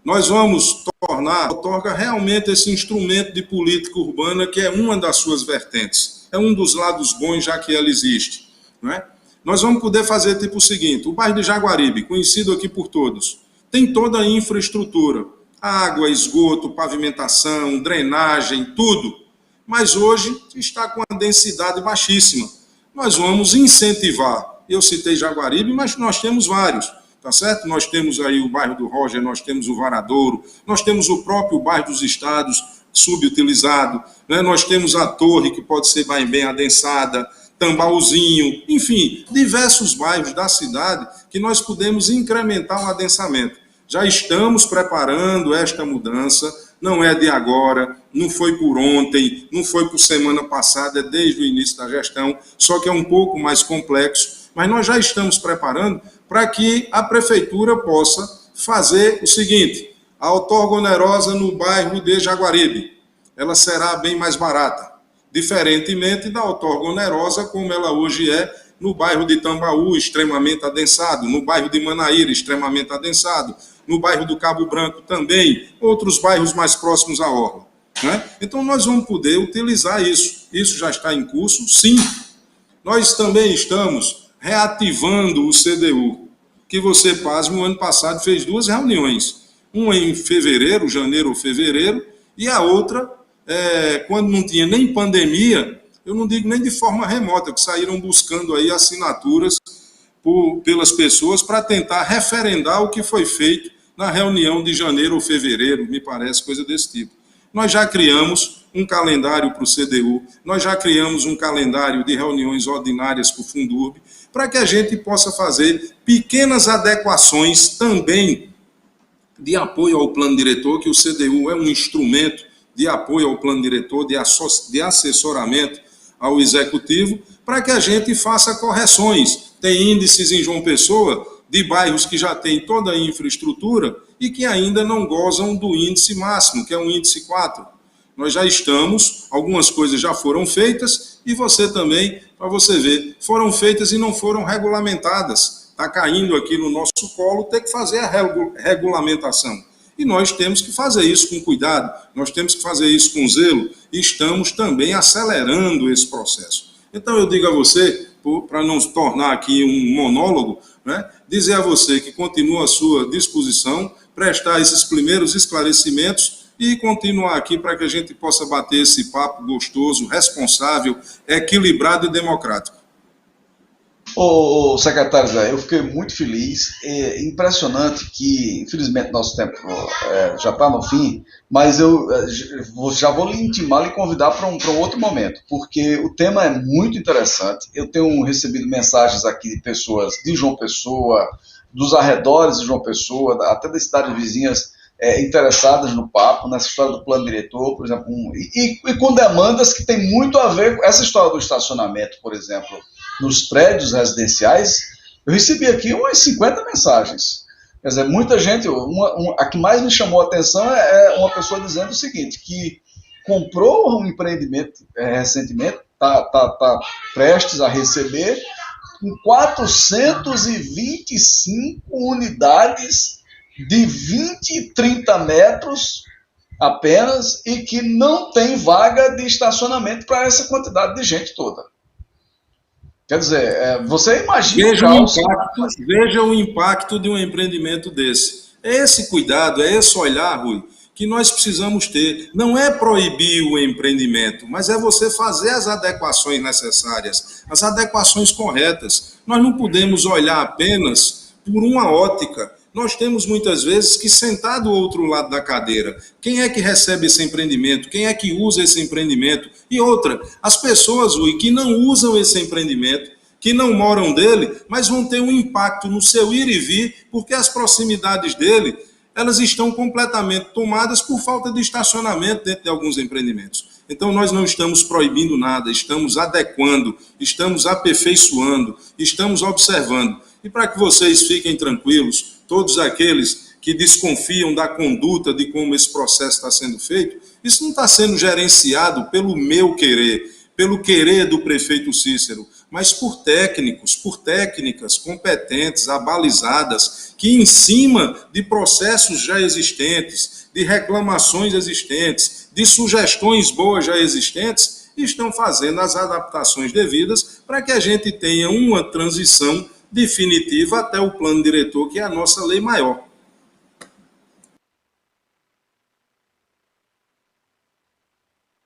Nós vamos tornar a outorga realmente esse instrumento de política urbana que é uma das suas vertentes. É um dos lados bons, já que ela existe. Não é? Nós vamos poder fazer tipo o seguinte, o bairro de Jaguaribe, conhecido aqui por todos, tem toda a infraestrutura, água, esgoto, pavimentação, drenagem, tudo. Mas hoje está com uma densidade baixíssima. Nós vamos incentivar. Eu citei Jaguaribe, mas nós temos vários, tá certo? Nós temos aí o bairro do Roger, nós temos o Varadouro, nós temos o próprio bairro dos Estados, subutilizado, né? Nós temos a Torre, que pode ser bem adensada, Tambauzinho, enfim, diversos bairros da cidade que nós podemos incrementar o adensamento. Já estamos preparando esta mudança, não é de agora, não foi por ontem, não foi por semana passada, é desde o início da gestão, só que é um pouco mais complexo, mas nós já estamos preparando para que a prefeitura possa fazer o seguinte, a outorga onerosa no bairro de Jaguaribe, ela será bem mais barata, diferentemente da outorga onerosa como ela hoje é no bairro de Tambaú, extremamente adensado, no bairro de Manaíra, extremamente adensado, no bairro do Cabo Branco também, outros bairros mais próximos à orla. Né? Então nós vamos poder utilizar isso. Isso já está em curso, sim. Nós também estamos reativando o CDU, que você, pasme, o ano passado fez 2 reuniões. Uma em fevereiro, janeiro ou fevereiro, e a outra, quando não tinha nem pandemia, eu não digo nem de forma remota, que saíram buscando aí assinaturas pelas pessoas para tentar referendar o que foi feito na reunião de janeiro ou fevereiro, me parece, coisa desse tipo. Nós já criamos um calendário para o CDU, nós já criamos um calendário de reuniões ordinárias para o Fundurb, para que a gente possa fazer pequenas adequações também de apoio ao plano diretor, que o CDU é um instrumento de apoio ao plano diretor, de assessoramento ao executivo, para que a gente faça correções. Tem índices em João Pessoa de bairros que já têm toda a infraestrutura e que ainda não gozam do índice máximo, que é um índice 4. Nós já estamos, algumas coisas já foram feitas e você também, para você ver, foram feitas e não foram regulamentadas. Está caindo aqui no nosso colo, tem que fazer a regulamentação. E nós temos que fazer isso com cuidado, nós temos que fazer isso com zelo e estamos também acelerando esse processo. Então eu digo a você, para não se tornar aqui um monólogo, né, dizer a você que continua à sua disposição, prestar esses primeiros esclarecimentos e continuar aqui para que a gente possa bater esse papo gostoso, responsável, equilibrado e democrático. Ô, secretário Zé, eu fiquei muito feliz, impressionante que, infelizmente, nosso tempo já está no fim, mas eu já vou lhe intimar, lhe convidar para um outro momento, porque o tema é muito interessante. Eu tenho recebido mensagens aqui de pessoas de João Pessoa, dos arredores de João Pessoa, até das cidades vizinhas interessadas no papo, nessa história do plano diretor, por exemplo, e com demandas que tem muito a ver com essa história do estacionamento, por exemplo, nos prédios residenciais. Eu recebi aqui umas 50 mensagens. Quer dizer, muita gente, a que mais me chamou a atenção é uma pessoa dizendo o seguinte, que comprou um empreendimento recentemente, está prestes a receber, com 425 unidades de 20 e 30 metros apenas, e que não tem vaga de estacionamento para essa quantidade de gente toda. Quer dizer, você imagina veja o impacto de um empreendimento desse. É esse cuidado, é esse olhar, Rui, que nós precisamos ter. Não é proibir o empreendimento, mas é você fazer as adequações necessárias, as adequações corretas. Nós não podemos olhar apenas por uma ótica. Nós temos muitas vezes que sentar do outro lado da cadeira. Quem é que recebe esse empreendimento? Quem é que usa esse empreendimento? E outra, as pessoas, Rui, que não usam esse empreendimento, que não moram dele, mas vão ter um impacto no seu ir e vir, porque as proximidades dele, elas estão completamente tomadas por falta de estacionamento dentro de alguns empreendimentos. Então, nós não estamos proibindo nada, estamos adequando, estamos aperfeiçoando, estamos observando. E para que vocês fiquem tranquilos, todos aqueles que desconfiam da conduta de como esse processo está sendo feito, isso não está sendo gerenciado pelo meu querer, pelo querer do prefeito Cícero, mas por técnicos, por técnicas competentes, abalizadas, que em cima de processos já existentes, de reclamações existentes, de sugestões boas já existentes, estão fazendo as adaptações devidas para que a gente tenha uma transição definitiva até o plano diretor, que é a nossa lei maior.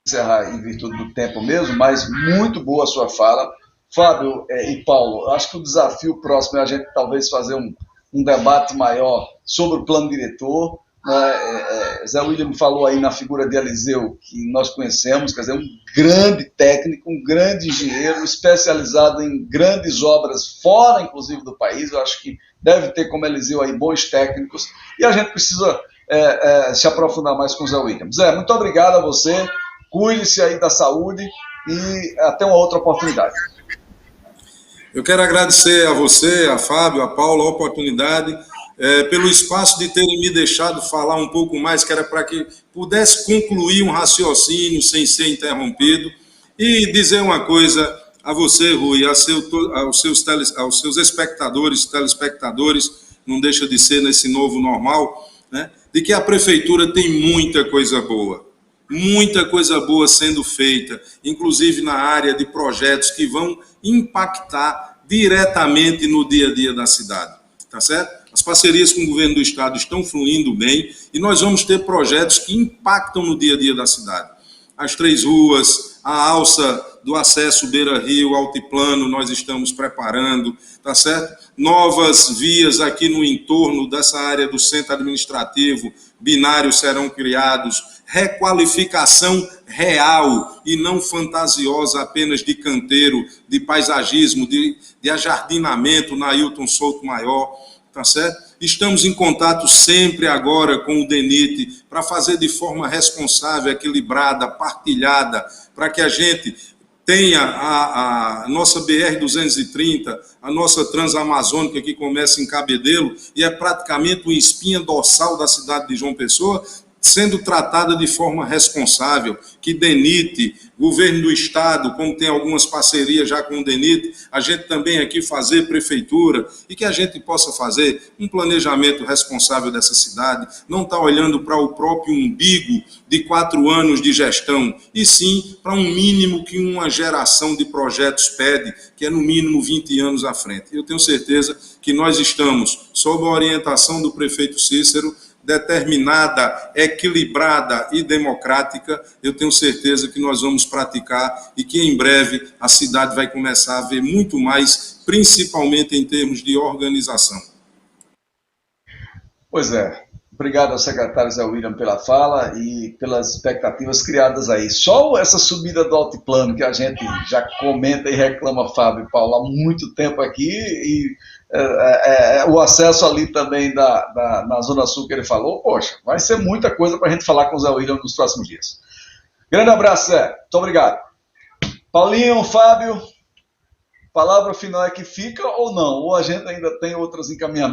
Encerrar em virtude do tempo mesmo, mas muito boa a sua fala. Fábio e Paulo, acho que o desafio próximo é a gente talvez fazer um debate maior sobre o plano diretor. Zé William falou aí na figura de Eliseu, que nós conhecemos, quer dizer, um grande técnico, um grande engenheiro, especializado em grandes obras fora, inclusive, do país. Eu acho que deve ter como Eliseu aí bons técnicos, e a gente precisa se aprofundar mais com o Zé William. Zé, muito obrigado a você, cuide-se aí da saúde e até uma outra oportunidade. Eu quero agradecer a você, a Fábio, a Paulo, a oportunidade, pelo espaço de terem me deixado falar um pouco mais, que era para que pudesse concluir um raciocínio sem ser interrompido, e dizer uma coisa a você, Rui, aos seus espectadores, telespectadores, não deixa de ser nesse novo normal, né, de que a prefeitura tem muita coisa boa sendo feita, inclusive na área de projetos que vão impactar diretamente no dia a dia da cidade, tá certo? As parcerias com o governo do estado estão fluindo bem e nós vamos ter projetos que impactam no dia a dia da cidade. As 3 ruas, a alça do acesso Beira-Rio, Altiplano, nós estamos preparando, tá certo? Novas vias aqui no entorno dessa área do centro administrativo, binários serão criados, requalificação real e não fantasiosa apenas de canteiro, de paisagismo, de ajardinamento na Ailton Souto Maior, tá certo? Estamos em contato sempre agora com o DENIT para fazer de forma responsável, equilibrada, partilhada, para que a gente tenha a nossa BR-230, a nossa Transamazônica que começa em Cabedelo e é praticamente uma espinha dorsal da cidade de João Pessoa, sendo tratada de forma responsável, que DENIT, governo do estado, como tem algumas parcerias já com o DENIT, a gente também aqui fazer prefeitura, e que a gente possa fazer um planejamento responsável dessa cidade, não está olhando para o próprio umbigo de 4 anos de gestão, e sim para um mínimo que uma geração de projetos pede, que é no mínimo 20 anos à frente. Eu tenho certeza que nós estamos, sob a orientação do prefeito Cícero, determinada, equilibrada e democrática, eu tenho certeza que nós vamos praticar e que em breve a cidade vai começar a ver muito mais, principalmente em termos de organização. Pois é. Obrigado ao secretário Zé William pela fala e pelas expectativas criadas aí. Só essa subida do altiplano que a gente já comenta e reclama, Fábio e Paulo, há muito tempo aqui, e o acesso ali também na Zona Sul que ele falou, poxa, vai ser muita coisa para a gente falar com o Zé William nos próximos dias. Grande abraço, Zé. Muito obrigado. Paulinho, Fábio, palavra final é que fica ou não? Ou a gente ainda tem outros encaminhamentos?